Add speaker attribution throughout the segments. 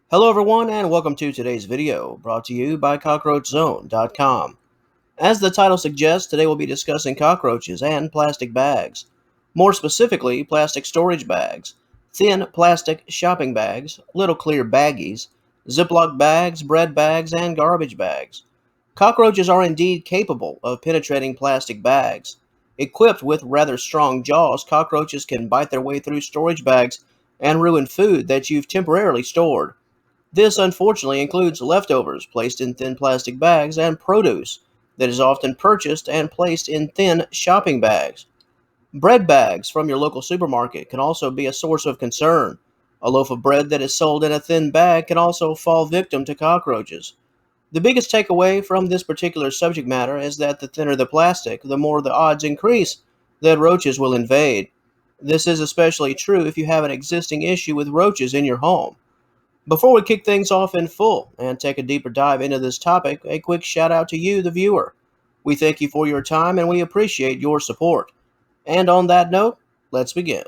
Speaker 1: Hello everyone and welcome to today's video, brought to you by CockroachZone.com. As the title suggests, today we'll be discussing cockroaches and plastic bags. More specifically, plastic storage bags, thin plastic shopping bags, little clear baggies, Ziploc bags, bread bags, and garbage bags. Cockroaches are indeed capable of penetrating plastic bags. Equipped with rather strong jaws, cockroaches can bite their way through storage bags and ruin food that you've temporarily stored. This unfortunately includes leftovers placed in thin plastic bags and produce that is often purchased and placed in thin shopping bags. Bread bags from your local supermarket can also be a source of concern. A loaf of bread that is sold in a thin bag can also fall victim to cockroaches. The biggest takeaway from this particular subject matter is that the thinner the plastic, the more the odds increase that roaches will invade. This is especially true if you have an existing issue with roaches in your home. Before we kick things off in full and take a deeper dive into this topic, a quick shout out to you, the viewer. We thank you for your time and we appreciate your support. And on that note, let's begin.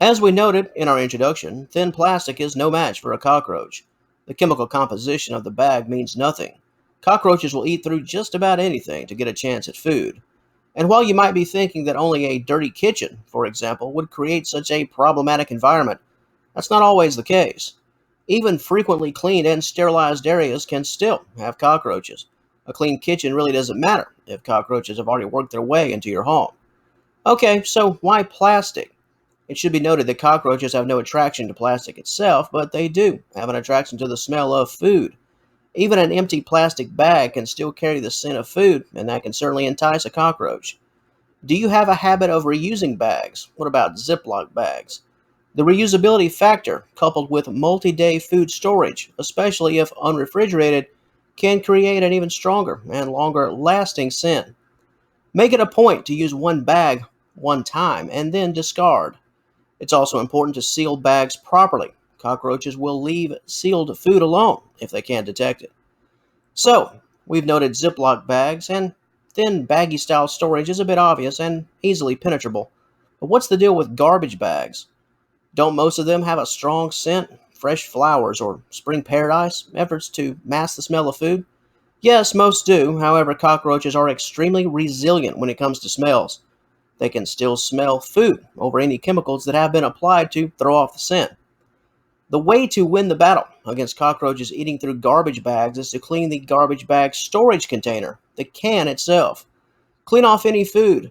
Speaker 1: As we noted in our introduction, thin plastic is no match for a cockroach. The chemical composition of the bag means nothing. Cockroaches will eat through just about anything to get a chance at food. And while you might be thinking that only a dirty kitchen, for example, would create such a problematic environment, that's not always the case. Even frequently cleaned and sterilized areas can still have cockroaches. A clean kitchen really doesn't matter if cockroaches have already worked their way into your home. Okay, so why plastic? It should be noted that cockroaches have no attraction to plastic itself, but they do have an attraction to the smell of food. Even an empty plastic bag can still carry the scent of food, and that can certainly entice a cockroach. Do you have a habit of reusing bags? What about Ziploc bags? The reusability factor, coupled with multi-day food storage, especially if unrefrigerated, can create an even stronger and longer-lasting scent. Make it a point to use one bag one time and then discard. It's also important to seal bags properly. Cockroaches will leave sealed food alone if they can't detect it. So, we've noted Ziploc bags, and thin baggy-style storage is a bit obvious and easily penetrable. But what's the deal with garbage bags? Don't most of them have a strong scent, fresh flowers, or spring paradise, efforts to mask the smell of food? Yes, most do. However, cockroaches are extremely resilient when it comes to smells. They can still smell food over any chemicals that have been applied to throw off the scent. The way to win the battle against cockroaches eating through garbage bags is to clean the garbage bag storage container, the can itself. Clean off any food,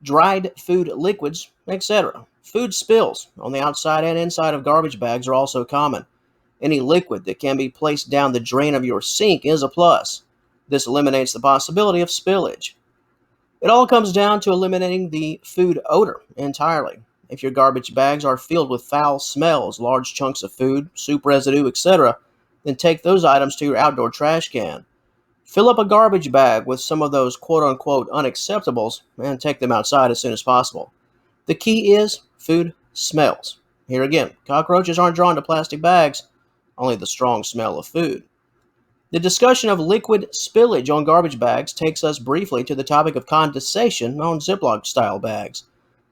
Speaker 1: dried food liquids, etc. Food spills on the outside and inside of garbage bags are also common. Any liquid that can be placed down the drain of your sink is a plus. This eliminates the possibility of spillage. It all comes down to eliminating the food odor entirely. If your garbage bags are filled with foul smells, large chunks of food, soup residue, etc., then take those items to your outdoor trash can. Fill up a garbage bag with some of those quote-unquote unacceptables and take them outside as soon as possible. The key is food smells. Here again, cockroaches aren't drawn to plastic bags, only the strong smell of food. The discussion of liquid spillage on garbage bags takes us briefly to the topic of condensation on Ziploc-style bags.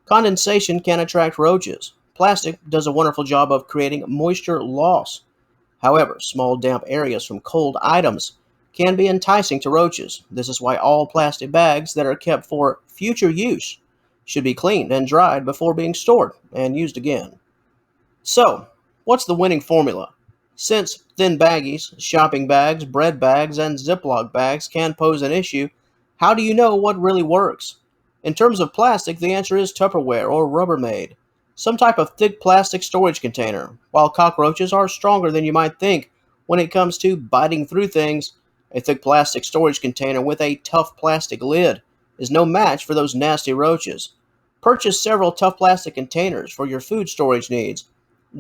Speaker 1: Condensation can attract roaches. Plastic does a wonderful job of creating moisture loss. However, small damp areas from cold items can be enticing to roaches. This is why all plastic bags that are kept for future use should be cleaned and dried before being stored and used again. So, what's the winning formula? Since thin baggies, shopping bags, bread bags, and Ziploc bags can pose an issue, how do you know what really works? In terms of plastic, the answer is Tupperware or Rubbermaid, some type of thick plastic storage container. While cockroaches are stronger than you might think when it comes to biting through things, a thick plastic storage container with a tough plastic lid is no match for those nasty roaches. Purchase several tough plastic containers for your food storage needs.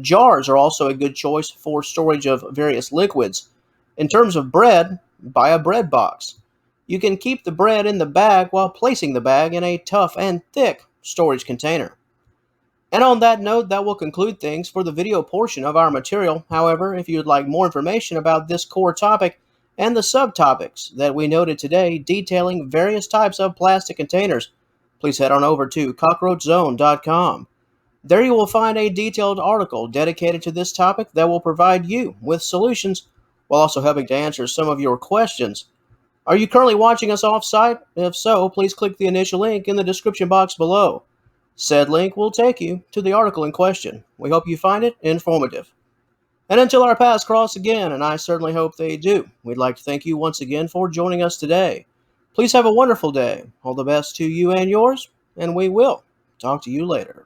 Speaker 1: Jars are also a good choice for storage of various liquids. In terms of bread, buy a bread box. You can keep the bread in the bag while placing the bag in a tough and thick storage container. And on that note, that will conclude things for the video portion of our material. However, if you would like more information about this core topic and the subtopics that we noted today detailing various types of plastic containers, please head on over to CockroachZone.com. There you will find a detailed article dedicated to this topic that will provide you with solutions while also helping to answer some of your questions. Are you currently watching us off-site? If so, please click the initial link in the description box below. Said link will take you to the article in question. We hope you find it informative. And until our paths cross again, and I certainly hope they do, we'd like to thank you once again for joining us today. Please have a wonderful day. All the best to you and yours, and we will talk to you later.